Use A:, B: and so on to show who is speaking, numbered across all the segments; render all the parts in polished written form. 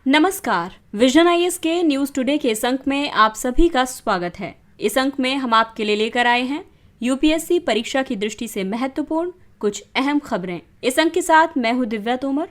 A: नमस्कार, vision IAS के news today के इस अंक में आप सभी का स्वागत है। इस अंक में हम आपके लिए लेकर आए हैं यूपीएससी परीक्षा की दृष्टि से महत्वपूर्ण कुछ अहम खबरें। इस अंक के साथ मैं हूं दिव्या तोमर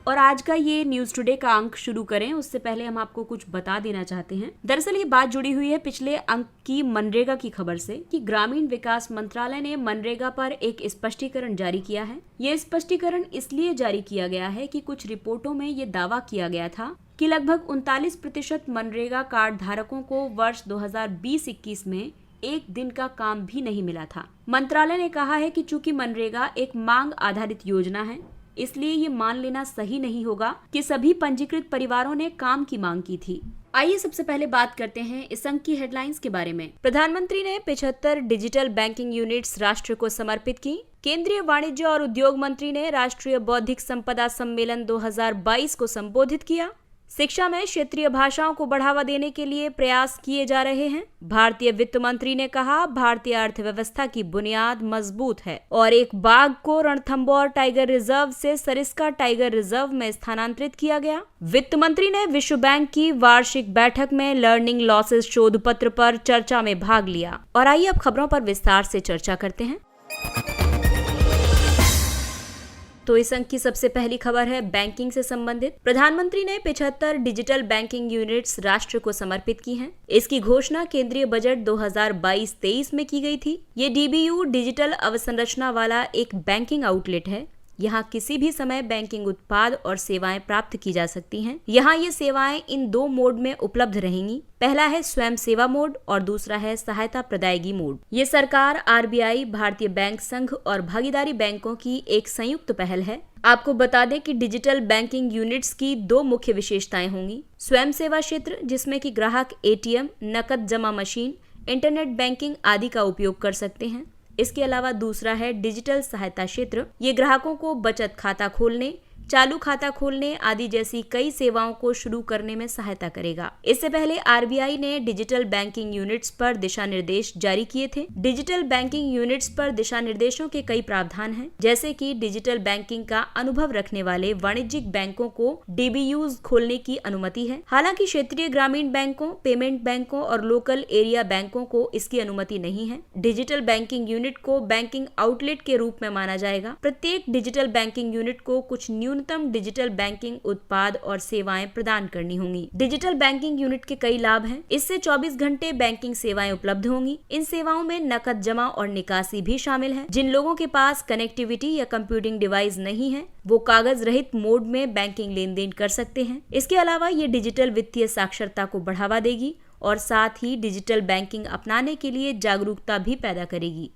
A: और आज का ये न्यूज टुडे का अंक शुरू करें उससे पहले हम आपको कुछ बता देना चाहते हैं। दरअसल ये बात जुड़ी हुई है पिछले अंक की मनरेगा की खबर से कि ग्रामीण विकास मंत्रालय ने मनरेगा पर एक स्पष्टीकरण जारी किया है। ये स्पष्टीकरण इसलिए जारी किया गया है कि कुछ रिपोर्टों में ये दावा किया गया था कि लगभग 39% मनरेगा कार्ड धारकों को वर्ष 2020-21 में एक दिन का काम भी नहीं मिला था। मंत्रालय ने कहा है कि चूंकि मनरेगा एक मांग आधारित योजना है, इसलिए ये मान लेना सही नहीं होगा कि सभी पंजीकृत परिवारों ने काम की मांग की थी। आइए सबसे पहले बात करते हैं इस अंक की हेडलाइंस के बारे में। प्रधानमंत्री ने 75 डिजिटल बैंकिंग यूनिट्स राष्ट्र को समर्पित की। केंद्रीय वाणिज्य और उद्योग मंत्री ने राष्ट्रीय बौद्धिक संपदा सम्मेलन 2022 को संबोधित किया। शिक्षा में क्षेत्रीय भाषाओं को बढ़ावा देने के लिए प्रयास किए जा रहे हैं। भारतीय वित्त मंत्री ने कहा, भारतीय अर्थव्यवस्था की बुनियाद मजबूत है और एक बाघ को रणथंभौर टाइगर रिजर्व से सरिस्का टाइगर रिजर्व में स्थानांतरित किया गया। वित्त मंत्री ने विश्व बैंक की वार्षिक बैठक में लर्निंग लॉसेस शोध पत्र पर चर्चा में भाग लिया। और आइए अब खबरों पर विस्तार से चर्चा करते हैं। तो इस अंक की सबसे पहली खबर है बैंकिंग से संबंधित। प्रधानमंत्री ने 75 डिजिटल बैंकिंग यूनिट्स राष्ट्र को समर्पित की हैं। इसकी घोषणा केंद्रीय बजट 2022-23 में की गई थी। ये डीबीयू डिजिटल अवसंरचना वाला एक बैंकिंग आउटलेट है। यहाँ किसी भी समय बैंकिंग उत्पाद और सेवाएं प्राप्त की जा सकती हैं। यहाँ ये सेवाएं इन दो मोड में उपलब्ध रहेंगी। पहला है स्वयं सेवा मोड और दूसरा है सहायता प्रदायगी मोड। ये सरकार, आरबीआई, भारतीय बैंक संघ और भागीदारी बैंकों की एक संयुक्त पहल है। आपको बता दें कि डिजिटल बैंकिंग यूनिट्स की दो मुख्य विशेषताएं होंगी। स्वयं सेवा क्षेत्र, जिसमें कि ग्राहक एटीएम, नकद जमा मशीन, इंटरनेट बैंकिंग आदि का उपयोग कर सकते हैं। इसके अलावा दूसरा है डिजिटल सहायता क्षेत्र। ये ग्राहकों को बचत खाता खोलने, चालू खाता खोलने आदि जैसी कई सेवाओं को शुरू करने में सहायता करेगा। इससे पहले आरबीआई ने डिजिटल बैंकिंग यूनिट्स पर दिशा निर्देश जारी किए थे। डिजिटल बैंकिंग यूनिट्स पर दिशा निर्देशों के कई प्रावधान हैं, जैसे कि डिजिटल बैंकिंग का अनुभव रखने वाले वाणिज्यिक बैंकों को डीबीयूज खोलने की अनुमति है। हालांकि क्षेत्रीय ग्रामीण बैंकों, पेमेंट बैंकों और लोकल एरिया बैंकों को इसकी अनुमति नहीं है। डिजिटल बैंकिंग यूनिट को बैंकिंग आउटलेट के रूप में माना जाएगा। प्रत्येक डिजिटल बैंकिंग यूनिट को कुछ न्यूनतम डिजिटल बैंकिंग उत्पाद और सेवाएं प्रदान करनी होंगी। डिजिटल बैंकिंग यूनिट के कई लाभ हैं। इससे 24 घंटे बैंकिंग सेवाएं उपलब्ध होंगी। इन सेवाओं में नकद जमा और निकासी भी शामिल है। जिन लोगों के पास कनेक्टिविटी या कंप्यूटिंग डिवाइस नहीं है, वो कागज रहित मोड में बैंकिंग लेन देन कर सकते हैं। इसके अलावा ये डिजिटल वित्तीय साक्षरता को बढ़ावा देगी और साथ ही डिजिटल बैंकिंग अपनाने के लिए जागरूकता भी पैदा करेगी।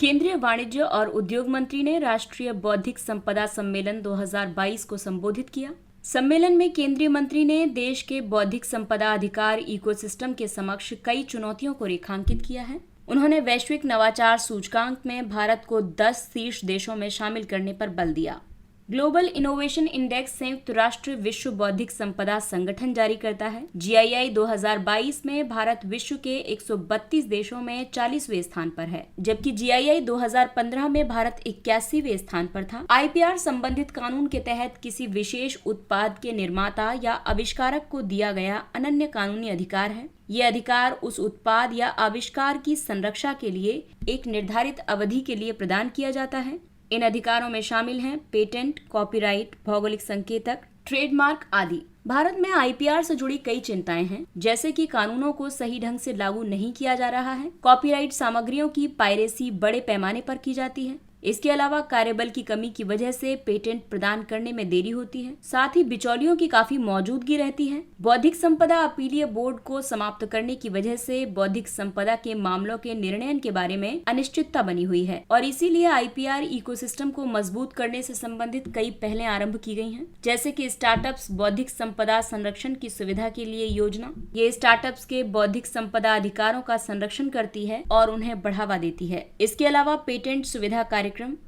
A: केंद्रीय वाणिज्य और उद्योग मंत्री ने राष्ट्रीय बौद्धिक संपदा सम्मेलन 2022 को संबोधित किया। सम्मेलन में केंद्रीय मंत्री ने देश के बौद्धिक संपदा अधिकार इकोसिस्टम के समक्ष कई चुनौतियों को रेखांकित किया है। उन्होंने वैश्विक नवाचार सूचकांक में भारत को 10 शीर्ष देशों में शामिल करने पर बल दिया। ग्लोबल इनोवेशन इंडेक्स संयुक्त राष्ट्र विश्व बौद्धिक संपदा संगठन जारी करता है। जीआईआई 2022 में भारत विश्व के 132 देशों में 40वें स्थान पर है, जबकि जीआईआई 2015 में भारत 81वें स्थान पर था। आईपीआर संबंधित कानून के तहत किसी विशेष उत्पाद के निर्माता या आविष्कारक को दिया गया अनन्य कानूनी अधिकार है। ये अधिकार उस उत्पाद या आविष्कार की संरक्षा के लिए एक निर्धारित अवधि के लिए प्रदान किया जाता है। इन अधिकारों में शामिल हैं पेटेंट, कॉपीराइट, भौगोलिक संकेतक, ट्रेडमार्क आदि। भारत में आईपीआर से जुड़ी कई चिंताएं हैं, जैसे कि कानूनों को सही ढंग से लागू नहीं किया जा रहा है। कॉपीराइट सामग्रियों की पायरेसी बड़े पैमाने पर की जाती है। इसके अलावा कार्यबल की कमी की वजह से पेटेंट प्रदान करने में देरी होती है। साथ ही बिचौलियों की काफी मौजूदगी रहती है। बौद्धिक संपदा अपीलीय बोर्ड को समाप्त करने की वजह से बौद्धिक संपदा के मामलों के निर्णय के बारे में अनिश्चितता बनी हुई है और इसीलिए आईपीआर इकोसिस्टम को मजबूत करने से संबंधित कई पहलें आरंभ की गई हैं, जैसे कि स्टार्टअप्स बौद्धिक संपदा संरक्षण की सुविधा के लिए योजना। ये स्टार्टअप्स के बौद्धिक संपदा अधिकारों का संरक्षण करती है और उन्हें बढ़ावा देती है। इसके अलावा पेटेंट सुविधा कार्यक्रम,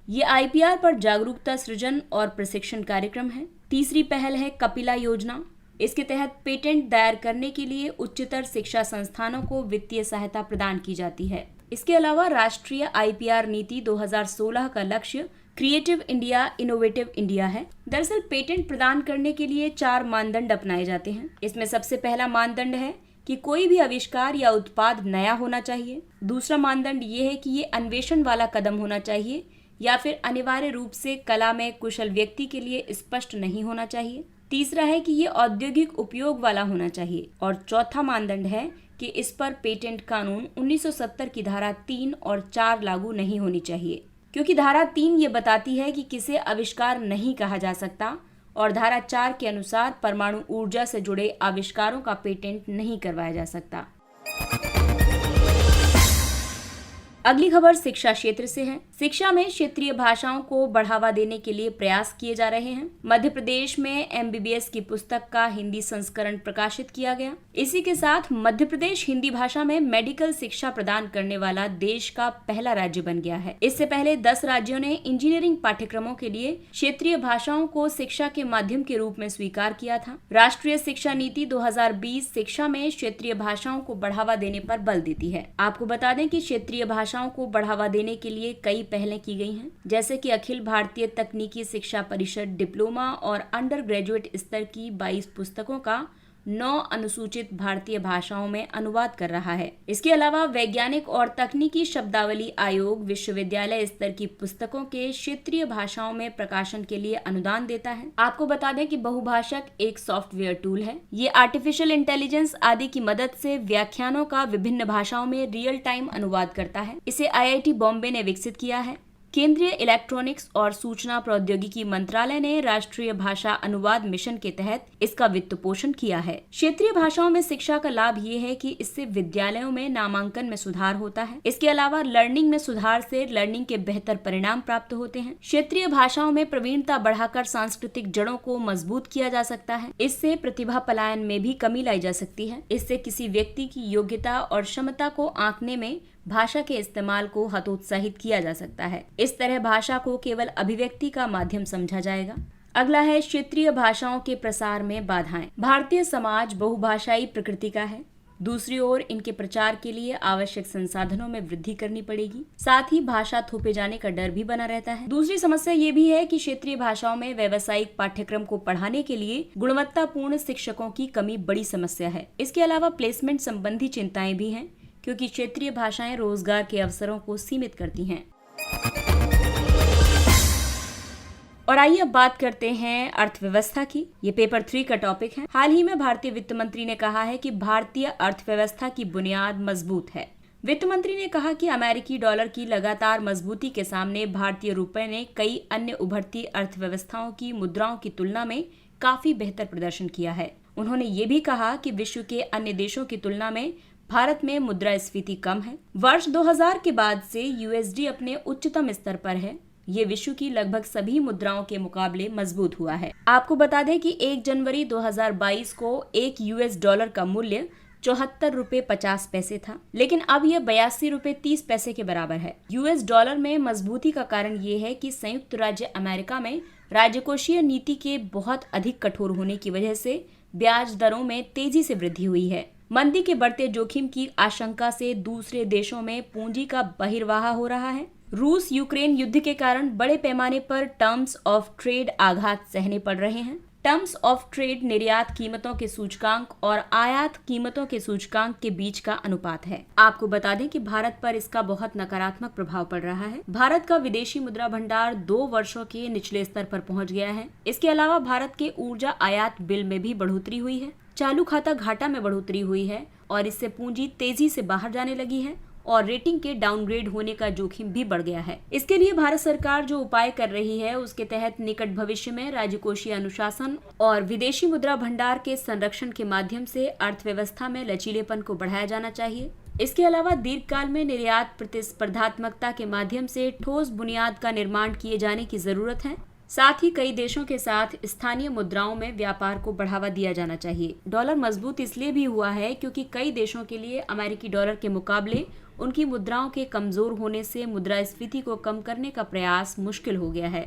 A: ये आईपीआर पर जागरूकता सृजन और प्रशिक्षण कार्यक्रम है। तीसरी पहल है कपिला योजना। इसके तहत पेटेंट दायर करने के लिए उच्चतर शिक्षा संस्थानों को वित्तीय सहायता प्रदान की जाती है। इसके अलावा राष्ट्रीय IPR नीति 2016 का लक्ष्य क्रिएटिव इंडिया, इनोवेटिव इंडिया है। दरअसल पेटेंट प्रदान करने के लिए 4 मानदंड अपनाए जाते हैं। इसमें सबसे पहला मानदंड है कि कोई भी आविष्कार या उत्पाद नया होना चाहिए। दूसरा मानदंड ये है कि ये अन्वेषण वाला कदम होना चाहिए या फिर अनिवार्य रूप से कला में कुशल व्यक्ति के लिए स्पष्ट नहीं होना चाहिए। तीसरा है कि ये औद्योगिक उपयोग वाला होना चाहिए और चौथा मानदंड है कि इस पर पेटेंट कानून 1970 की धारा 3 और 4 लागू नहीं होनी चाहिए, क्योंकि धारा 3 ये बताती है कि किसे आविष्कार नहीं कहा जा सकता और धारा 4 के अनुसार परमाणु ऊर्जा से जुड़े आविष्कारों का पेटेंट नहीं करवाया जा सकता। अगली खबर शिक्षा क्षेत्र से है। शिक्षा में क्षेत्रीय भाषाओं को बढ़ावा देने के लिए प्रयास किए जा रहे हैं। मध्य प्रदेश में MBBS की पुस्तक का हिंदी संस्करण प्रकाशित किया गया। इसी के साथ मध्य प्रदेश हिंदी भाषा में मेडिकल शिक्षा प्रदान करने वाला देश का पहला राज्य बन गया है। इससे पहले 10 राज्यों ने इंजीनियरिंग पाठ्यक्रमों के लिए क्षेत्रीय भाषाओं को शिक्षा के माध्यम के रूप में स्वीकार किया था। राष्ट्रीय शिक्षा नीति 2020 शिक्षा में क्षेत्रीय भाषाओं को बढ़ावा देने पर बल देती है। आपको बता दें कि क्षेत्रीय भाषाओं को बढ़ावा देने के लिए कई पहलें की गई हैं, जैसे कि अखिल भारतीय तकनीकी शिक्षा परिषद डिप्लोमा और अंडर ग्रेजुएट स्तर की 22 पुस्तकों का 9 अनुसूचित भारतीय भाषाओं में अनुवाद कर रहा है। इसके अलावा वैज्ञानिक और तकनीकी शब्दावली आयोग विश्वविद्यालय स्तर की पुस्तकों के क्षेत्रीय भाषाओं में प्रकाशन के लिए अनुदान देता है। आपको बता दें कि बहुभाषक एक सॉफ्टवेयर टूल है। ये आर्टिफिशियल इंटेलिजेंस आदि की मदद से व्याख्यानों का विभिन्न भाषाओं में रियल टाइम अनुवाद करता है। इसे IIT बॉम्बे ने विकसित किया है। केंद्रीय इलेक्ट्रॉनिक्स और सूचना प्रौद्योगिकी मंत्रालय ने राष्ट्रीय भाषा अनुवाद मिशन के तहत इसका वित्त पोषण किया है। क्षेत्रीय भाषाओं में शिक्षा का लाभ ये है कि इससे विद्यालयों में नामांकन में सुधार होता है। इसके अलावा लर्निंग में सुधार से लर्निंग के बेहतर परिणाम प्राप्त होते हैं। क्षेत्रीय भाषाओं में प्रवीणता बढ़ाकर सांस्कृतिक जड़ों को मजबूत किया जा सकता है। इससे प्रतिभा पलायन में भी कमी लाई जा सकती है। इससे किसी व्यक्ति की योग्यता और क्षमता को आंकने में भाषा के इस्तेमाल को हतोत्साहित किया जा सकता है। इस तरह भाषा को केवल अभिव्यक्ति का माध्यम समझा जाएगा। अगला है क्षेत्रीय भाषाओं के प्रसार में बाधाएं। भारतीय समाज बहुभाषाई प्रकृति का है। दूसरी ओर इनके प्रचार के लिए आवश्यक संसाधनों में वृद्धि करनी पड़ेगी। साथ ही भाषा थोपे जाने का डर भी बना रहता है। दूसरी समस्या ये भी है कि क्षेत्रीय भाषाओं में व्यावसायिक पाठ्यक्रम को पढ़ाने के लिए गुणवत्तापूर्ण शिक्षकों की कमी बड़ी समस्या है। इसके अलावा प्लेसमेंट संबंधी चिंताएं भी हैं, क्योंकि क्षेत्रीय भाषाएं रोजगार के अवसरों को सीमित करती हैं। और आइए अब बात करते हैं अर्थव्यवस्था की। ये पेपर 3 का टॉपिक है। हाल ही में भारतीय वित्त मंत्री ने कहा है कि भारतीय अर्थव्यवस्था की बुनियाद मजबूत है। वित्त मंत्री ने कहा कि अमेरिकी डॉलर की लगातार मजबूती के सामने भारतीय रुपए ने कई अन्य उभरती अर्थव्यवस्थाओं की मुद्राओं की तुलना में काफी बेहतर प्रदर्शन किया है। उन्होंने ये भी कहा कि विश्व के अन्य देशों की तुलना में भारत में मुद्रास्फीति कम है। वर्ष 2000 के बाद से USD अपने उच्चतम स्तर पर है। ये विश्व की लगभग सभी मुद्राओं के मुकाबले मजबूत हुआ है। आपको बता दें कि 1 जनवरी 2022 को $1 का मूल्य 74 रुपए 50 पैसे था, लेकिन अब यह 82 रुपए 30 पैसे के बराबर है। US डॉलर में मजबूती का कारण ये है कि संयुक्त राज्य अमेरिका में राजकोषीय नीति के बहुत अधिक कठोर होने की वजह से ब्याज दरों में तेजी से वृद्धि हुई है। मंदी के बढ़ते जोखिम की आशंका से दूसरे देशों में पूंजी का बहिर्वाह हो रहा है। रूस यूक्रेन युद्ध के कारण बड़े पैमाने पर टर्म्स ऑफ ट्रेड आघात सहने पड़ रहे हैं। टर्म्स ऑफ ट्रेड निर्यात कीमतों के सूचकांक और आयात कीमतों के सूचकांक के बीच का अनुपात है। आपको बता दें कि भारत पर इसका बहुत नकारात्मक प्रभाव पड़ रहा है। भारत का विदेशी मुद्रा भंडार 2 वर्षों के निचले स्तर पर पहुंच गया है। इसके अलावा भारत के ऊर्जा आयात बिल में भी बढ़ोतरी हुई है। चालू खाता घाटा में बढ़ोतरी हुई है और इससे पूंजी तेजी से बाहर जाने लगी है और रेटिंग के डाउनग्रेड होने का जोखिम भी बढ़ गया है। इसके लिए भारत सरकार जो उपाय कर रही है उसके तहत निकट भविष्य में राजकोषीय अनुशासन और विदेशी मुद्रा भंडार के संरक्षण के माध्यम से अर्थव्यवस्था में लचीलेपन को बढ़ाया जाना चाहिए। इसके अलावा दीर्घकाल में निर्यात प्रतिस्पर्धात्मकता के माध्यम से ठोस बुनियाद का निर्माण किए जाने की जरूरत है। साथ ही कई देशों के साथ स्थानीय मुद्राओं में व्यापार को बढ़ावा दिया जाना चाहिए। डॉलर मजबूत इसलिए भी हुआ है क्योंकि कई देशों के लिए अमेरिकी डॉलर के मुकाबले उनकी मुद्राओं के कमजोर होने से मुद्रास्फीति को कम करने का प्रयास मुश्किल हो गया है।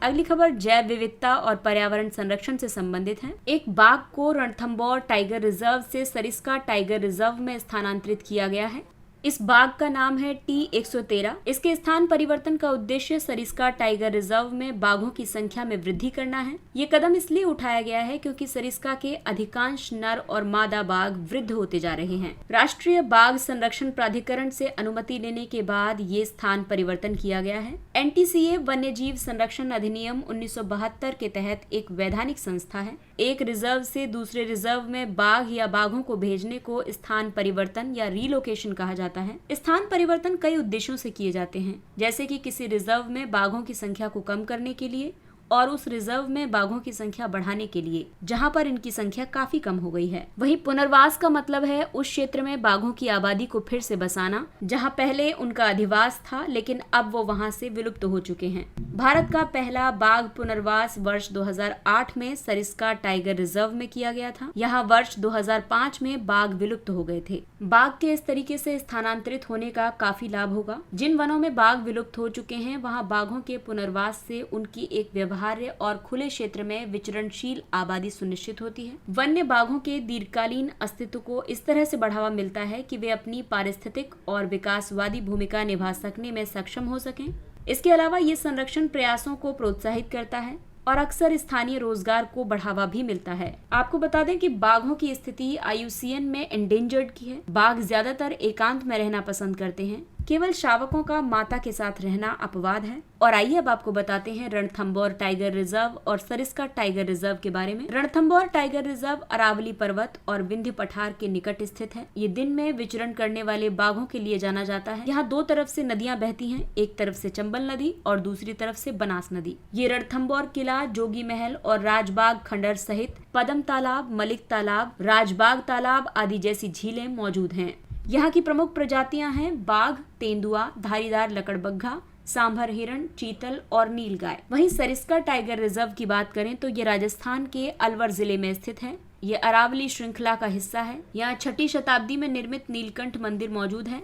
A: अगली खबर जैव विविधता और पर्यावरण संरक्षण से संबंधित है। एक बाघ को रणथंभौर टाइगर रिजर्व से सरिस्का टाइगर रिजर्व में स्थानांतरित किया गया है। इस बाघ का नाम है T113। इसके स्थान परिवर्तन का उद्देश्य सरिस्का टाइगर रिजर्व में बाघों की संख्या में वृद्धि करना है। ये कदम इसलिए उठाया गया है क्योंकि सरिस्का के अधिकांश नर और मादा बाघ वृद्ध होते जा रहे हैं। राष्ट्रीय बाघ संरक्षण प्राधिकरण से अनुमति लेने के बाद ये स्थान परिवर्तन किया गया है। NTCA वन्यजीव संरक्षण अधिनियम 1972 के तहत एक वैधानिक संस्था है। एक रिजर्व से दूसरे रिजर्व में बाघ या बाघों को भेजने को स्थान परिवर्तन या रीलोकेशन कहा जाता है। स्थान परिवर्तन कई उद्देश्यों से किए जाते हैं, जैसे कि किसी रिजर्व में बाघों की संख्या को कम करने के लिए और उस रिजर्व में बाघों की संख्या बढ़ाने के लिए जहां पर इनकी संख्या काफी कम हो गई है। वहीं पुनर्वास का मतलब है उस क्षेत्र में बाघों की आबादी को फिर से बसाना जहां पहले उनका अधिवास था, लेकिन अब वो वहां से विलुप्त हो चुके हैं। भारत का पहला बाघ पुनर्वास वर्ष 2008 में सरिस्का टाइगर रिजर्व में किया गया था। यहाँ वर्ष 2005 में बाघ विलुप्त हो गए थे। बाघ के इस तरीके से स्थानांतरित होने का काफी लाभ होगा। जिन वनों में बाघ विलुप्त हो चुके हैं वहाँ बाघों के पुनर्वास से उनकी एक व्यवहार्य और खुले क्षेत्र में विचरणशील आबादी सुनिश्चित होती है। वन्य बाघों के दीर्घकालीन अस्तित्व को इस तरह से बढ़ावा मिलता है कि वे अपनी पारिस्थितिक और विकासवादी भूमिका निभा सकने में सक्षम हो सकें। इसके अलावा ये संरक्षण प्रयासों को प्रोत्साहित करता है और अक्सर स्थानीय रोजगार को बढ़ावा भी मिलता है। आपको बता दें कि बाघों की स्थिति IUCN में एंडेंजर्ड की है। बाघ ज्यादातर एकांत में रहना पसंद करते हैं। केवल शावकों का माता के साथ रहना अपवाद है। और आइए अब आपको बताते हैं रणथंभौर टाइगर रिजर्व और सरिस्का टाइगर रिजर्व के बारे में। रणथंभौर टाइगर रिजर्व अरावली पर्वत और विंध्य पठार के निकट स्थित है। ये दिन में विचरण करने वाले बाघों के लिए जाना जाता है। यहाँ दो तरफ से नदियाँ बहती हैं, एक तरफ से चंबल नदी और दूसरी तरफ से बनास नदी। ये रणथंभौर किला, जोगी महल और राजबाग खंडर सहित पदम तालाब, मलिक तालाब, राजबाग तालाब आदि जैसी झीलें मौजूद हैं। यहाँ की प्रमुख प्रजातियां हैं बाघ, तेंदुआ, धारीदार लकड़बग्घा, सांभर हिरण, चीतल और नीलगाय। वहीं सरिस्का टाइगर रिजर्व की बात करें तो ये राजस्थान के अलवर जिले में स्थित है। ये अरावली श्रृंखला का हिस्सा है। यहाँ 6ठी शताब्दी में निर्मित नीलकंठ मंदिर मौजूद है।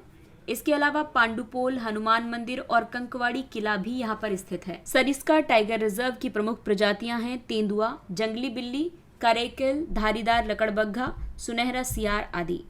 A: इसके अलावा पांडुपोल, हनुमान मंदिर और कंकवाड़ी किला भी यहाँ पर स्थित है। सरिस्का टाइगर रिजर्व की प्रमुख प्रजातियां हैं तेंदुआ, जंगली बिल्ली, करेकल, धारीदार लकड़बग्घा, सुनहरा सियार आदि।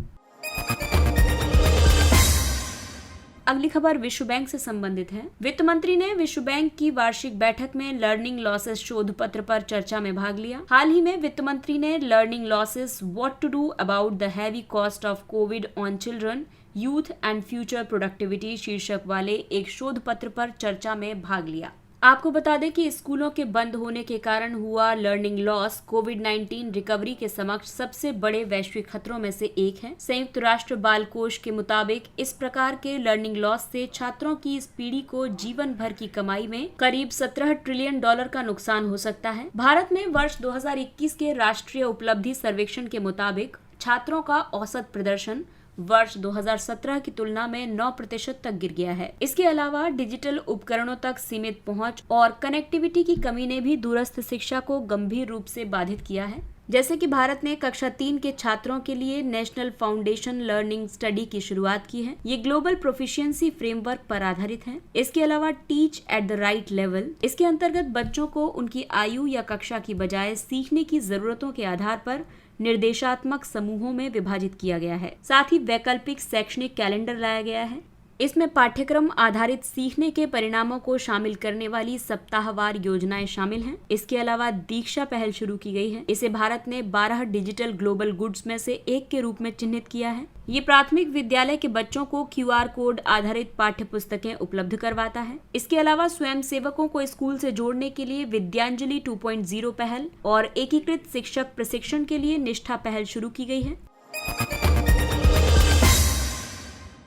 A: अगली खबर विश्व बैंक से संबंधित है। वित्त मंत्री ने विश्व बैंक की वार्षिक बैठक में लर्निंग लॉसेस शोध पत्र पर चर्चा में भाग लिया। हाल ही में वित्त मंत्री ने learning losses what to do about the heavy cost of covid on children, youth and future productivity शीर्षक वाले एक शोध पत्र पर चर्चा में भाग लिया। आपको बता दें कि स्कूलों के बंद होने के कारण हुआ लर्निंग लॉस कोविड-19 रिकवरी के समक्ष सबसे बड़े वैश्विक खतरों में से एक है। संयुक्त राष्ट्र बाल कोष के मुताबिक इस प्रकार के लर्निंग लॉस से छात्रों की इस पीढ़ी को जीवन भर की कमाई में करीब $17 ट्रिलियन का नुकसान हो सकता है। भारत में वर्ष 2021 के राष्ट्रीय उपलब्धि सर्वेक्षण के मुताबिक छात्रों का औसत प्रदर्शन वर्ष 2017 की तुलना में 9% तक गिर गया है। इसके अलावा डिजिटल उपकरणों तक सीमित पहुंच और कनेक्टिविटी की कमी ने भी दूरस्थ शिक्षा को गंभीर रूप से बाधित किया है। जैसे कि भारत ने कक्षा 3 के छात्रों के लिए नेशनल फाउंडेशन लर्निंग स्टडी की शुरुआत की है। ये ग्लोबल प्रोफिशिएंसी फ्रेमवर्क पर आधारित है। इसके अलावा teach at the right level, इसके अंतर्गत बच्चों को उनकी आयु या कक्षा की बजाय सीखने की जरूरतों के आधार पर निर्देशात्मक समूहों में विभाजित किया गया है। साथ ही वैकल्पिक शैक्षणिक कैलेंडर लाया गया है। इसमें पाठ्यक्रम आधारित सीखने के परिणामों को शामिल करने वाली सप्ताहवार योजनाएं शामिल हैं। इसके अलावा दीक्षा पहल शुरू की गई है। इसे भारत ने 12 डिजिटल ग्लोबल गुड्स में से एक के रूप में चिन्हित किया है। ये प्राथमिक विद्यालय के बच्चों को QR कोड आधारित पाठ्य पुस्तकें उपलब्ध करवाता है। इसके अलावा स्वयं सेवकों को स्कूल से जोड़ने के लिए विद्यांजलि 2.0 पहल और एकीकृत शिक्षक प्रशिक्षण के लिए निष्ठा पहल शुरू की गई है।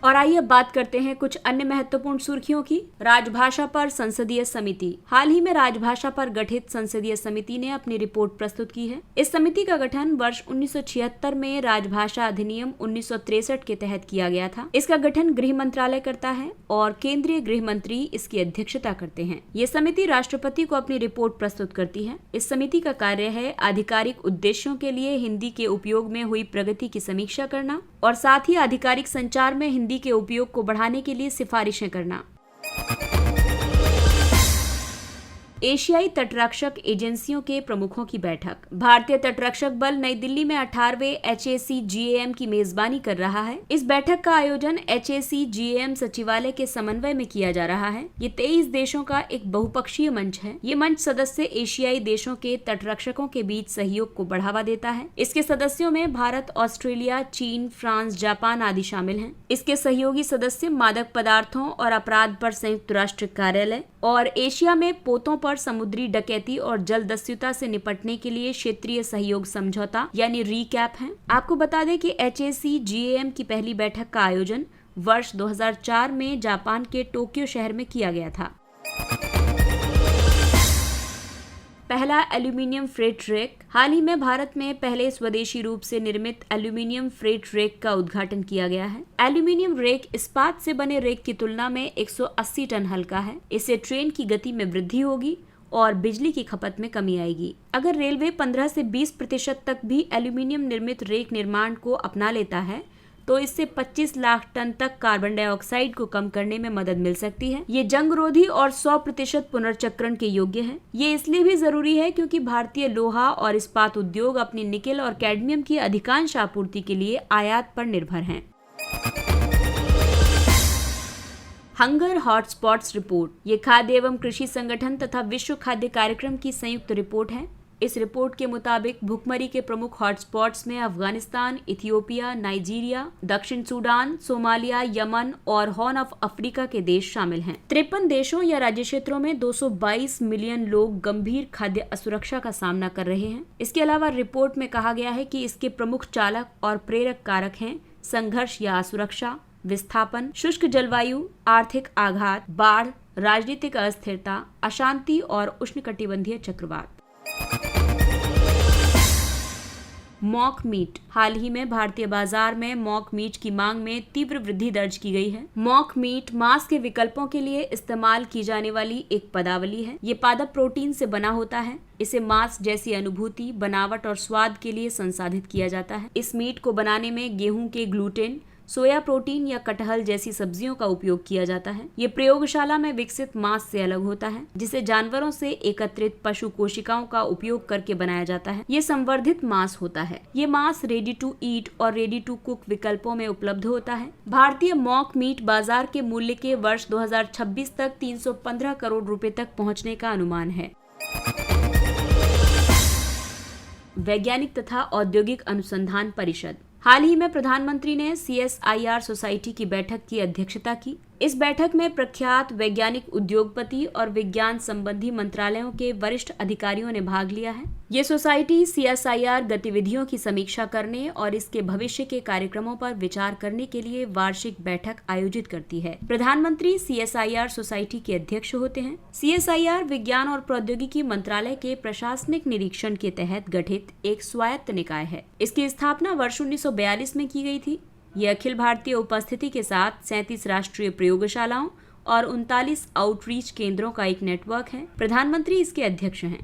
A: और आइए अब बात करते हैं कुछ अन्य महत्वपूर्ण सुर्खियों की। राजभाषा पर संसदीय समिति। हाल ही में राजभाषा पर गठित संसदीय समिति ने अपनी रिपोर्ट प्रस्तुत की है। इस समिति का गठन वर्ष 1976 में राजभाषा अधिनियम 1963 के तहत किया गया था। इसका गठन गृह मंत्रालय करता है और केंद्रीय गृह मंत्री इसकी अध्यक्षता करते हैं। ये समिति राष्ट्रपति को अपनी रिपोर्ट प्रस्तुत करती है। इस समिति का कार्य है आधिकारिक उद्देश्यों के लिए हिंदी के उपयोग में हुई प्रगति की समीक्षा करना और साथ ही आधिकारिक संचार में हिंदी के उपयोग को बढ़ाने के लिए सिफारिशें करना। एशियाई तटरक्षक एजेंसियों के प्रमुखों की बैठक। भारतीय तटरक्षक बल नई दिल्ली में 18वें HACGAM की मेजबानी कर रहा है। इस बैठक का आयोजन HACGAM सचिवालय के समन्वय में किया जा रहा है। ये 23 देशों का एक बहुपक्षीय मंच है। ये मंच सदस्य एशियाई देशों के तटरक्षकों के बीच सहयोग को बढ़ावा देता है। इसके सदस्यों में भारत, ऑस्ट्रेलिया, चीन, फ्रांस, जापान आदि शामिल हैं। इसके सहयोगी सदस्य मादक पदार्थों और अपराध पर संयुक्त राष्ट्र कार्यालय और एशिया में पोतों पर समुद्री डकैती और जलदस्युता से निपटने के लिए क्षेत्रीय सहयोग समझौता यानी रीकैप हैं। आपको बता दें कि HACGAM की पहली बैठक का आयोजन वर्ष 2004 में जापान के टोक्यो शहर में किया गया था। पहला एल्यूमिनियम फ्रेट रेक। हाल ही में भारत में पहले स्वदेशी रूप से निर्मित एल्यूमिनियम फ्रेट रेक का उद्घाटन किया गया है। एल्यूमिनियम रेक इस्पात से बने रेक की तुलना में 180 टन हल्का है। इससे ट्रेन की गति में वृद्धि होगी और बिजली की खपत में कमी आएगी। अगर रेलवे 15 से 20% तक भी एल्यूमिनियम निर्मित रेक निर्माण को अपना लेता है तो इससे 25 लाख टन तक कार्बन डाइऑक्साइड को कम करने में मदद मिल सकती है। ये जंगरोधी और 100% पुनर्चक्रण के योग्य है। ये इसलिए भी जरूरी है क्योंकि भारतीय लोहा और इस्पात उद्योग अपनी निकेल और कैडमियम की अधिकांश आपूर्ति के लिए आयात पर निर्भर हैं। Hunger hotspots report. ये खाद्य एवं कृषि संगठन तथा विश्व खाद्य कार्यक्रम की संयुक्त रिपोर्ट है। इस रिपोर्ट के मुताबिक भुखमरी के प्रमुख हॉटस्पॉट्स में अफगानिस्तान, इथियोपिया, नाइजीरिया, दक्षिण सूडान, सोमालिया, यमन और हॉर्न ऑफ अफ्रीका के देश शामिल हैं। 53 देशों या राज्य क्षेत्रों में 222 मिलियन लोग गंभीर खाद्य असुरक्षा का सामना कर रहे हैं। इसके अलावा रिपोर्ट में कहा गया है कि इसके प्रमुख चालक और प्रेरक कारक हैं संघर्ष या असुरक्षा, विस्थापन, शुष्क जलवायु, आर्थिक आघात, बाढ़, राजनीतिक अस्थिरता, अशांति और उष्णकटिबंधीय चक्रवात। Mock meet. हाल ही में भारतीय बाजार में मॉक मीट की मांग में तीव्र वृद्धि दर्ज की गई है। मॉक मीट मांस के विकल्पों के लिए इस्तेमाल की जाने वाली एक पदावली है। ये पादप प्रोटीन से बना होता है। इसे मांस जैसी अनुभूति, बनावट और स्वाद के लिए संसाधित किया जाता है। इस मीट को बनाने में गेहूं के ग्लूटेन, सोया प्रोटीन या कटहल जैसी सब्जियों का उपयोग किया जाता है। ये प्रयोगशाला में विकसित मांस से अलग होता है, जिसे जानवरों से एकत्रित पशु कोशिकाओं का उपयोग करके बनाया जाता है। ये संवर्धित मांस होता है। ये मांस रेडी टू ईट और रेडी टू कुक विकल्पों में उपलब्ध होता है। भारतीय मॉक मीट बाजार के मूल्य के वर्ष 2026 तक 315 करोड़ रुपए तक पहुंचने का अनुमान है। वैज्ञानिक तथा औद्योगिक अनुसंधान परिषद। हाल ही में प्रधानमंत्री ने CSIR सोसाइटी की बैठक की अध्यक्षता की। इस बैठक में प्रख्यात वैज्ञानिक, उद्योगपति और विज्ञान संबंधी मंत्रालयों के वरिष्ठ अधिकारियों ने भाग लिया है। ये सोसाइटी CSIR गतिविधियों की समीक्षा करने और इसके भविष्य के कार्यक्रमों पर विचार करने के लिए वार्षिक बैठक आयोजित करती है। प्रधानमंत्री CSIR सोसाइटी के अध्यक्ष होते हैं। CSIR विज्ञान और प्रौद्योगिकी मंत्रालय के प्रशासनिक निरीक्षण के तहत गठित एक स्वायत्त निकाय है। इसकी स्थापना वर्ष 1942 में की गई थी। ये अखिल भारतीय उपस्थिति के साथ 37 राष्ट्रीय प्रयोगशालाओं और 39 आउटरीच केंद्रों का एक नेटवर्क है। प्रधानमंत्री इसके अध्यक्ष हैं।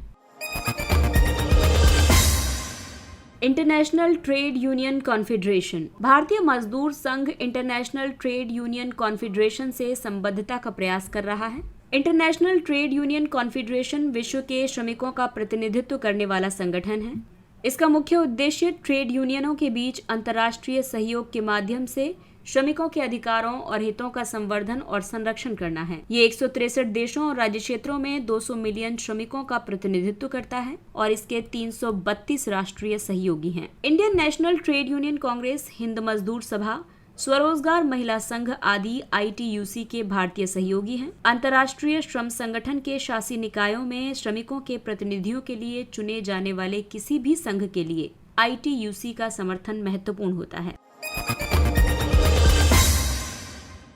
A: International trade union confederation. भारतीय मजदूर संघ इंटरनेशनल ट्रेड यूनियन कॉन्फेडरेशन से संबद्धता का प्रयास कर रहा है। इंटरनेशनल ट्रेड यूनियन कॉन्फेडरेशन विश्व के श्रमिकों का प्रतिनिधित्व करने वाला संगठन है। इसका मुख्य उद्देश्य ट्रेड यूनियनों के बीच अंतर्राष्ट्रीय सहयोग के माध्यम से श्रमिकों के अधिकारों और हितों का संवर्धन और संरक्षण करना है। ये 163 देशों और राज्य क्षेत्रों में 200 मिलियन श्रमिकों का प्रतिनिधित्व करता है और इसके 332 राष्ट्रीय सहयोगी हैं। Indian national trade union Congress, Hind मजदूर सभा, स्वरोजगार महिला संघ आदि ITUC के भारतीय सहयोगी हैं। अंतर्राष्ट्रीय श्रम संगठन के शासी निकायों में श्रमिकों के प्रतिनिधियों के लिए चुने जाने वाले किसी भी संघ के लिए ITUC का समर्थन महत्वपूर्ण होता है।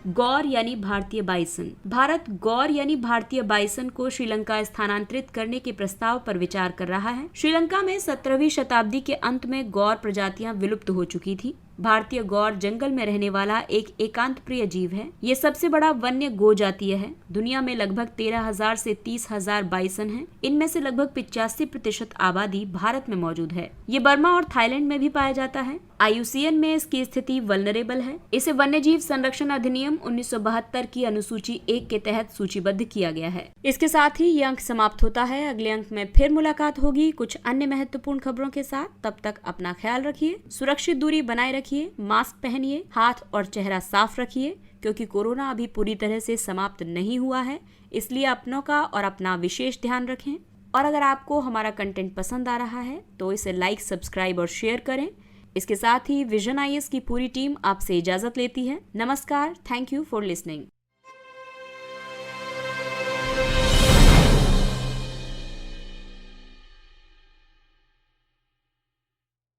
A: गौर यानी भारतीय बाइसन। भारत गौर यानी भारतीय बाइसन को श्रीलंका स्थानांतरित करने के प्रस्ताव पर विचार कर रहा है। श्रीलंका में 17वीं शताब्दी के अंत में गौर प्रजातियां विलुप्त हो चुकी थी। भारतीय गौर जंगल में रहने वाला एक एकांत प्रिय जीव है। ये सबसे बड़ा वन्य गो जातीय है। दुनिया में लगभग 13,000 से 30,000 बाइसन हैं। इनमें से लगभग 85% आबादी भारत में मौजूद है। ये बर्मा और थाईलैंड में भी पाया जाता है। IUCN में इसकी स्थिति वल्नरेबल है। इसे वन्यजीव संरक्षण अधिनियम 1972 की अनुसूची 1 के तहत सूचीबद्ध किया गया है। इसके साथ ही ये अंक समाप्त होता है। अगले अंक में फिर मुलाकात होगी कुछ अन्य महत्वपूर्ण खबरों के साथ। तब तक अपना ख्याल रखिए, सुरक्षित दूरी बनाए रखिए, मास्क पहनिए, हाथ और चेहरा साफ रखिए, क्योंकि कोरोना अभी पूरी तरह से समाप्त नहीं हुआ है। इसलिए अपनों का और अपना विशेष ध्यान रखें। और अगर आपको हमारा कंटेंट पसंद आ रहा है तो इसे लाइक, सब्सक्राइब और शेयर करें। इसके साथ ही विजन IAS की पूरी टीम आपसे इजाजत लेती है। नमस्कार। Thank you for listening.